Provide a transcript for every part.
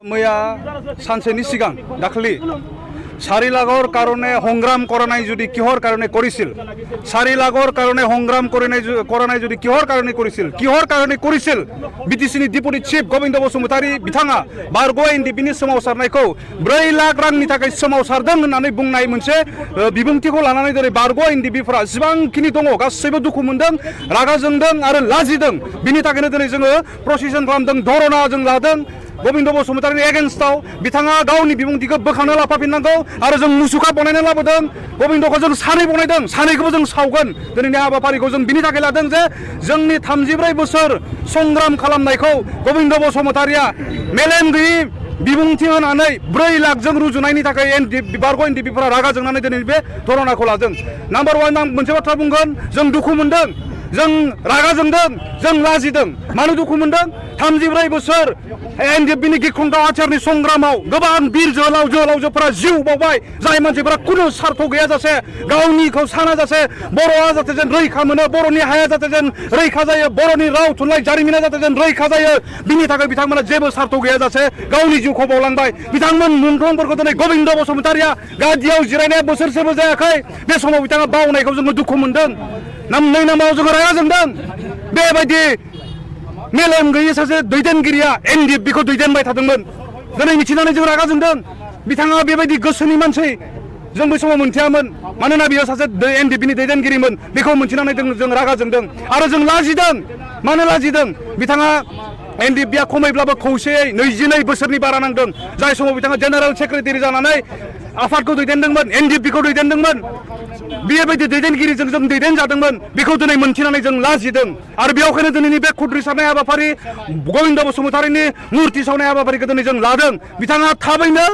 मैया सानसेनि सिगां दाखालि 4 लाखर कारणे সংগ্রাম करनाय जुदि किहर कारणे करिছিল 4 लाखर कारणे সংগ্রাম करनाय जुदि किहर कारणे करिছিল बिटिसिनि डिपुटि चिफ गोविंद बसुमतारी बिथाङा बारग' एनडिपिनि सोमावसारनायखौ 4 लाख रांनि थाखाय सोमावसारदों होननानै बुंनाय मोनसे बिबुंथिखौ लानानै दिनै बारग' एनडिपिफोरा जेसेबांखिनि दङ गासैबो दुखु मोनदों रागा जोंदों आरो लाजिदों बिनि थाखायनो दिनै जोङो प्रसेसन खालामदों धरना जों लादों गोविंद बसुमतारीनि एगेन्स्टआव बिथाङा गावनि बिबुंथिखौ बोखांना लाफाफिननांगौ आरो जों मुसुखा बनायना लाबोदों गोविंदखौ जों सानै बनायदों सानैखौबो जों सावगोन दिनैनि हाबाफारिखौ जों बिनि थाखाय लादों जे जोंनि 34 बोसोर संग्राम खालामनायखौ गोविंद बसुमतारीया मेलेम गैयि बिबुंथि होनानै 4 लाखजों रुजुनायनि थाखाय बारग' एनडिपिफोरा रागा जोंनानै दिनै बे धरनाखौ लादों। नाम्बार 1 आं मोनसे बाथ्रा बुंगोन जों दुखु मोनदों जों रागा जोंदों जों लाजिदों मानो दुखु मोनदों 34 बोसोर एनडिपिनि गिख्रंथाव आथियारनि संग्रामाव गोबां बिर जोहोलावजोफोरा जिउ बावबाय जाय मानसिफोरा खुनु सार्थ गैयाजासे गावनिखौ सानाजासे बर'आ जाहाथे जेन रैखा मोनो बर'नि हाया जाहाथे जेन रैखा जायो बर'नि राव थुनलाइ जारिमिना जाहाथे जेन रैखा जायो बिनि थाखाय बिथांमोना जेबो सार्थ गैयाजासे गावनि जिउखौ बावलांबाय बिथांमोन मुंख्लंफोरखौ दिनै गोविंद बसुमतारीया गादियाव जिरायनाया बोसोरसेबो जायाखै बे समाव बिथाङा बावनायखौ जोङो दुखु मोनदों नामनै नामाव जोङो रागा जोंदों बेबायदि मेलेम गैयै सासे दैदेनगिरिया एनडिपिखौ दैदेनबाय थादोंमोन दिनै मिथिनानै जों रागा जोंदों बिथाङा बेबायदि गोसोनि मानसि जों बै समाव मोनथियामोन मानोना बियो सासे एनडिपिनि दैदेनगिरिमोन बेखौ मोनथिनानै जों रागा जोंदों आरो जों लाजिदों मानो लाजिदों बिथाङा एनडिपिया खमैब्लाबो खौसेयै 22 बोसोरनि बारा नांदों जाय समाव बिथाङा जेनेरेल सेक्रेटारि जानानै आफादखौ दैदेनदोंमोन एनडिपिखौ दैदेनदोंमोन बेबायदि दैदेनगिरिजों जों दैदेनजादोंमोन बेखौ दिनै मोनथिनानै जों लाजिदों आरो बेयावखायनो दिनैनि बे खुद्रि सारनाय हाबाफारि गोविंद बसुमतारीनि मुर्ति सावनाय हाबाफारिखौ दिनै जों लादों बिथाङा थाबैनो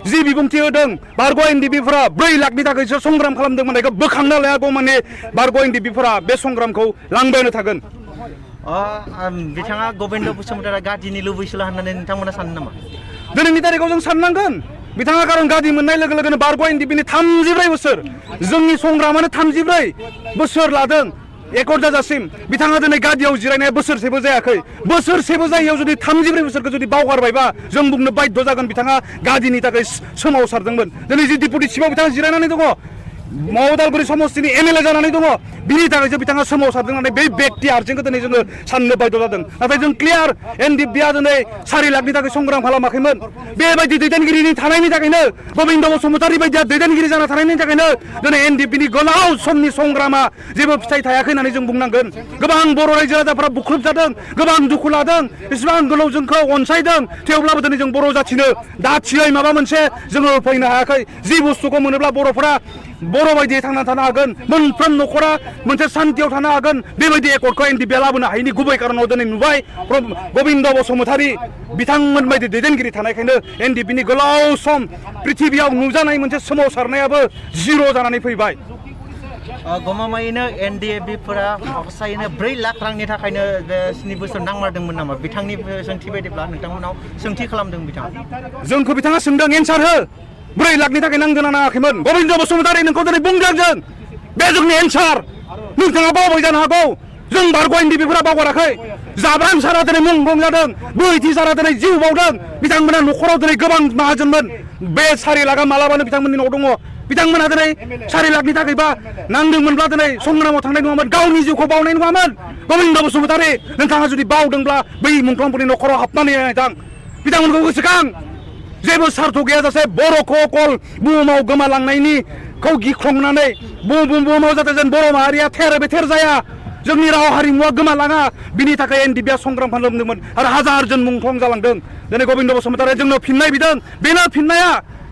जि बिबुंथि होदों बारग' एनडिपिफोरा 4 लाखनि थाखायसो संग्राम खालामदोंमोन बेखौ बोखांना लायागौ माने बारग' एनडिपिफोरा बे संग्रामखौ लांबायानो थागोन बिथाङा गोविंद बसुमतारीया गादिनि लुबैसुला होननानै नोंथांमोना सानो नामा दिनैनि तारिखआव जों साननांगोन बिथाङा कारन गादि मोननाय लोगो लोगोनो बारग' एनडिपिनि 34 बोसोर जोंनि संग्रामानो 34 बोसोर लादों एकर्ड जाजासिम बिथाङा दिनै गादियाव जिरायनाया बोसोरसेबो जायाखै बोसोरसेबो जायैयाव जुदि 34 बोसोरखौ जुदि बावगारबायबा जों बुंनो बाध्य जागोन बिथाङा गादिनि थाखाय सोमावसारदोंमोन दिनै जि डिपुटि चिफआव बिथाङा जिरायनानै दङ उदालगुरि समस्तिनि एमएलए जानानै दङ बिनि थाखायसो बिथाङा सोमावसारदों होननानै बे व्यक्ति हारसिंखौ दिनै जोङो साननो बाध्य जादों नाथाय जों क्लियार एनडिपिया दिनै 4 लाखनि थाखाय संग्राम खालामाखैमोन बेबायदि दैदेनगिरिनि थानायनि थाखायनो गोविंद बसुमतारी बायदिया दैदेनगिरि जाना थानायनि थाखायनो दिनै एनडिपिनि गोलाव समनि संग्रामा जेबो फिथाइ थायाखै होननानै जों बुंनांगोन गोबां बर' रायजो राजाफोरा बुख्रुबजादों गोबां दुखु लादों एसेबां गोलाव जोंखौ अनसायदों थेवब्लाबो दिनै जों बर' जाथिनो दाथियै माबा मोनसे जोङो होफैनो हायाखै जि बुस्थुखौ मोनोब्ला बर'फोरा बर' बायदियै थांना थानो हागोन मोनफ्रोम न'खरा मोनसे सान्थियाव थानो हागोन बेबायदि एकर्डखौ एनडिपिया लाबोनो हायैनि गुबै कारनाव दिनै नुबाय गोविंद बसुमतारी बिथांमोन बायदि दैदेनगिरि थानायखायनो एनडिपिनि गोलाव सम पृथिबियाव नुजानाय मोनसे सोमावसारनायाबो जिर' जानानै फैबाय गमामायैनो एनडिपिफोरा हसायैनो 4 लाख रांनि थाखायनो 7 बोसोर नांमारदोंमोन नामा बिथांनि सोंथि बायदिब्ला नोंथांमोनाव सोंथि खालामदों बिथाङा जोंखौ बिथाङा सोंदों एन्सार हो 4 लाखनि थाखाय नांदोंना नाङाखैमोन गोविंद बसुमतारी नोंखौ दिनै बुंदों जों बे जोंनि एन्सार नोंथाङा बावबाय जानो हागौ जों बारग' एनडिपिफोरा बावगाराखै जाब्रां सारा दिनै मुंख्लं जादों बैथि सारा दिनै जिउ बावदों बिथांमोना न'खराव दिनै गोबां माहाजोनमोन बे 4 लाखआ मालाबानो बिथांमोननि न'आव दङ बिथांमोना दिनै 4 लाखनि थाखायबा नांदोंमोनब्ला दिनै संग्रामाव थांनाय नङामोन गावनि जिउखौ बावनाय नङामोन गोविंद बसुमतारी नोंथाङा जुदि बावदोंब्ला बै मुंख्लंफोरनि न'खराव हाबनानै नायथां बिथांमोनखौ गोसोखां जेबो सार्थ गैयाजासे बर'खौ अकल बुहुमाव गोमालांनायनिखौ गिख्रंनानै बुहुमाव जाहाथे जेन बर' माहारिया थेर बेथेर जाया जोंनि राव हारिमुवा गोमालाङा बिनि थाखाय एनडिपिया संग्राम खालामदोंमोन आरो हाजारजन मुंख्लं जालांदों दिनै गोविंद बसुमतारीया जोंनो फिननाय बिदों बेनो फिननाया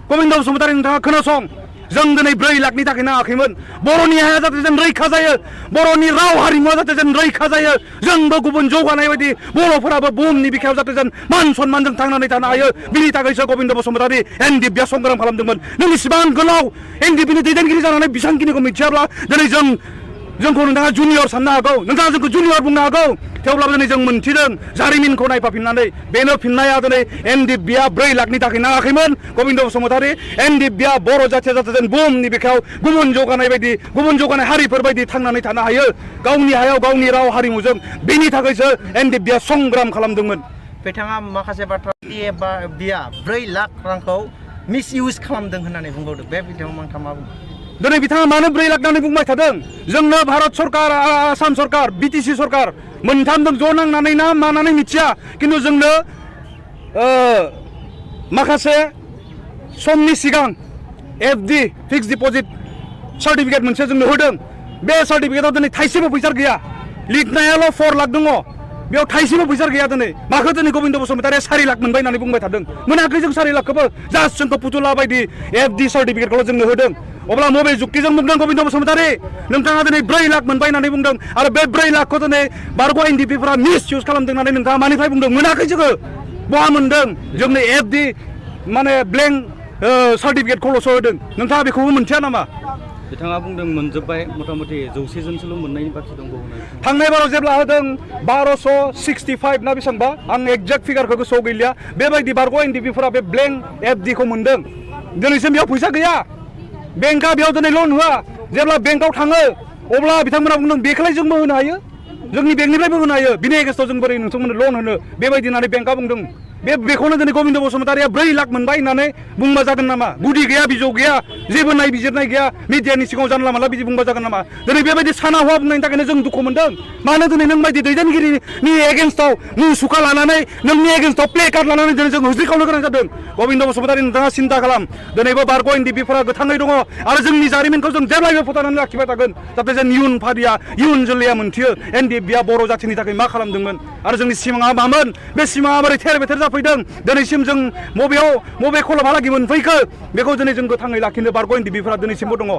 गोविंद बसुमतारी नोंथाङा खोनासं जों दिनै 4 लाखनि थाखाय नाङाखैमोन बर'नि हाया जाहाथे जेन रैखा जायो बर'नि राव हारिमुवा जाहाथे जेन रैखा जायो जोंबो गुबुन जौगानाय बायदि बर'फोराबो बुहुमनि बिखायाव जाहाथे जेन मान सन्मानजों थांनानै थानो हायो बिनि थाखायसो गोविंद बसुमतारी एनडिपिया संग्राम खालामदोंमोन नों इसिबां गोलाव एनडिपिनि दैदेनगिरि जानानै बेसांखिनिखौ मिथियाब्ला दिनै जोंखौ नोंथाङा जुनियर साननो हागौ नोंथाङा जोंखौ जुनियर बुंनो हागौ थेवब्लाबो दिनै जों मोनथिदों जारिमिनखौ नायफाफिननानै बेनो फिननाया दिनै एनडिपिया 4 लाखनि थाखाय नाङाखैमोन गोविंद बसुमतारी एनडिपिया बर' जाथिया जाहाथे जेन बुहुमनि बिखायाव गुबुन जौगानाय हारिफोर बायदि थांनानै थानो हायो गावनि हायाव गावनि राव हारिमुजों बेनि थाखायसो एनडिपिया संग्राम खालामदोंमोन बिथाङा माखासे बाथ्रा एबा बिया 4 लाख रांखौ मिसइउज खालामदों होननानै बुंबावदों बे बिथाङा नोंथाङा मा बुङो दिनै बिथाङा मानो 4 लाख होननानै बुंबाय थादों जोंनो भारत सरकार आसाम सरकार बिटिसि सरकार मोनथामजों ज' नांनानै ना मानानै मिथिया खिन्थु जोंनो माखासे समनि सिगां एफडि फिक्स डिपजिट सार्टिफिकेट मोनसे जोंनो होदों बे सार्टिफिकेटआव दिनै थाइसेबो फैसा गैया लिरनायाल' 4 लाख दङ बेयाव थाइसेबो फैसा गैया दिनै माखौ दिनै गबिन्द बसुमतारिया 4 लाख मोनबाय होननानै बुंबाय थादों मोनाखै जों 4 लाखखौबो जास्ट जोंखौ फुथुला बायदि एफडि सार्टिफिकेटखौल' जोंनो होदों अब्ला मबे जुक्तिजों बुंदों गबिन्द बसुमतारि नोंथाङा दिनै 4 लाख मोनबाय होननानै बुंदों आरो बे 4 लाखखौ दिनै बारग' एनडिपिफोरा मिस इउज खालामदों होननानै नोंथाङा मानिफ्राय बुंदों मोनाखै जोङो बहा मोनदों जोंनो एफडि माने ब्लेंक सार्टिफिकेटखौल'सो होदों नोंथाङा बेखौबो मोनथिया नामा बिथाङा बुंदों मोनजोब्बाय मथा-मथि 100 जनसोल' मोननायनि बाखि दंबावो थांनाय बाराव जेब्ला होदों 1265 ना बेसेबांबा आं एक्जेक्ट फिगारखौ गोसोआव गैलिया बेबायदि बारग' एनडिपिफोरा बे ब्लेंक एफडिखौ मोनदों दिनैसिम बेयाव फैसा गैया बेंकआ बेयाव दिनै लन होआ जेब्ला बेंकआव थाङो अब्ला बिथांमोना बुंदों बेखौलाय जोंबो होनो हायो जोंनि बेंकनिफ्रायबो होनो हायो बिनि एगेन्स्टआव जों बोरै नोंथांमोननो लन होनो बेबायदि होननानै बेंकआ बुंदों बेखौनो दिनै गबिन्द बसुमतारिया 4 लाख मोनबाय होननानै बुंबा जागोन नामा गुदि गैया बिजौ गैया जेबो नायबिजिरनाय गैया मिडियानि सिगाङाव जानला मानला बिदि बुंबा जागोन नामा दिनै बेबायदि साना हौवा बुंनायनि थाखायनो जों दुखु मोनदों मानो दिनै नों बायदि दैदेनगिरिनि एगेन्स्टआव मुसुखा लानानै नोंनि एगेन्स्टआव प्ले कार्ड लानानै दिनै जों हुज्रिखावनो गोनां जादों गबिन्द बसुमतारि नोंथाङा सिन्था खालाम दिनैबो बारग' एनडिपिफोरा गोथाङै दङ आरो जोंनि जारिमिनखौ जों जेब्लायबो फोथांनानै लाखिबाय थागोन जाहाथे जों इयुन फारिया इयुन जोलैया मोनथियो एनडिपिआ बर' जाथिनि थाखाय मा खालामदोंमोन आरो जोंनि सिमाङा मामोन बे सिमाङा बोरै थेर बेथेर जाफैदों दिनैसिम जों बबे खलमहालागै मोनफैखो बेखौ दिनै जों गोथाङै लाखिनो बारग' एनडिपिफोरा दिनैसिमबो दङ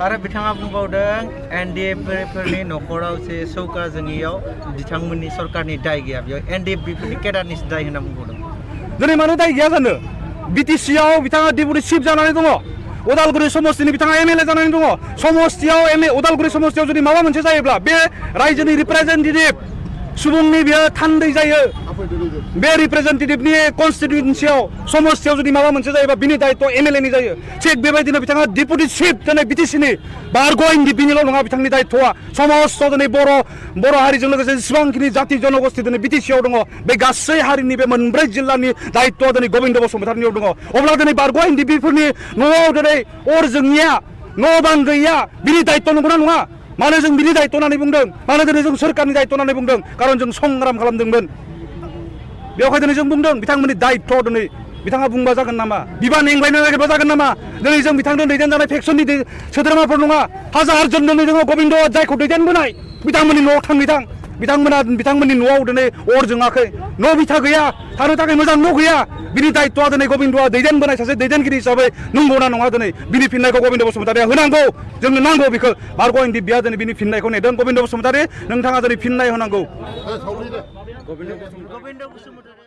आरो बिथाङा बुंबावदों एनडिएफिफोरनि न'खराव जे सौका जोंनियाव बिथांमोननि सरकारनि दाय गैया बेयाव एनडिएफिफोरनि केडारनि दाय होनना बुंबावदों दिनै मानो दाय गैया जानो बिटिसिआव बिथाङा डिपुटि चिफ जानानै दङ उदालगुरि समस्तिनि बिथाङा एमएलए जानानै दङ समस्तियाव उदालगुरि समस्तियाव जुदि माबा मोनसे जायोब्ला बे रायजोनि रिप्रेजेन्टेटिभ सुबुंनि बियो थान्दै जायो बे रिप्रेजेन्टेटिभनि कनस्टिटुएन्सियाव समस्तियाव जुदि माबा मोनसे जायोबा बिनि दायित्व एमएलएनि जायो थिग बेबायदिनो बिथाङा डिपुटि चिफ दिनै बिटिसिनि बारग' एनडिपिनिल' नङा बिथांनि दायित्वआ समस्त दिनै बर' हारिजों लोगोसे जेसेबांखिनि जाति जनगोष्ठी दिनै बिटिसिआव दङ बे गासै हारिनि बे 4 जिल्लानि दायित्वआ दिनै गबिन्द बसुमतारिनियाव दङ अब्ला दिनै बारग' एनडिपिफोरनि न'आव दिनै अर जोंनिया न' बां गैया बिनि दायित्व नंगौना नङा मानो जों बिनि दायित्व होननानै बुंदों मानो दिनै जों सोरखारनि दायित्व होननानै बुंदों खारन जों संग्राम खालामदोंमोन बेवहाय दिनै जों बुंदों बिथांमोननि दायित्व दिनै बिथाङा बुंबा जागोन नामा बिबान एंग्लायनो नागिरबा जागोन नामा दिनै जों बिथांजों दैदेनजानाय फेक्सननि सोद्रोमाफोर नङा हाजार दिनै जोङो गबिन्द जायखौ दैदेनबोनाय बिथांमोननि न'आव थां बिथांमोननि न'आव दिनै अर जोङाखै न' बिथा गैया थानो थाखाय मोजां न' गैया बिनि दायित्वआ दिनै गबिन्दआ दैदेनबोनाय सासे दैदेनगिरि हिसाबै नंगौना नङा दिनै बिनि फिननायखौ गबिन्द बसुमतारिया होनांगौ जोंनो नांगौ बेखौ बारग' एनडिपिआ दिनै बिनि फिननायखौ नेदों गबिन्द बसुमतारि नोंथाङा दिनै फिननाय होनांगौ गबिन्द बसुमतारि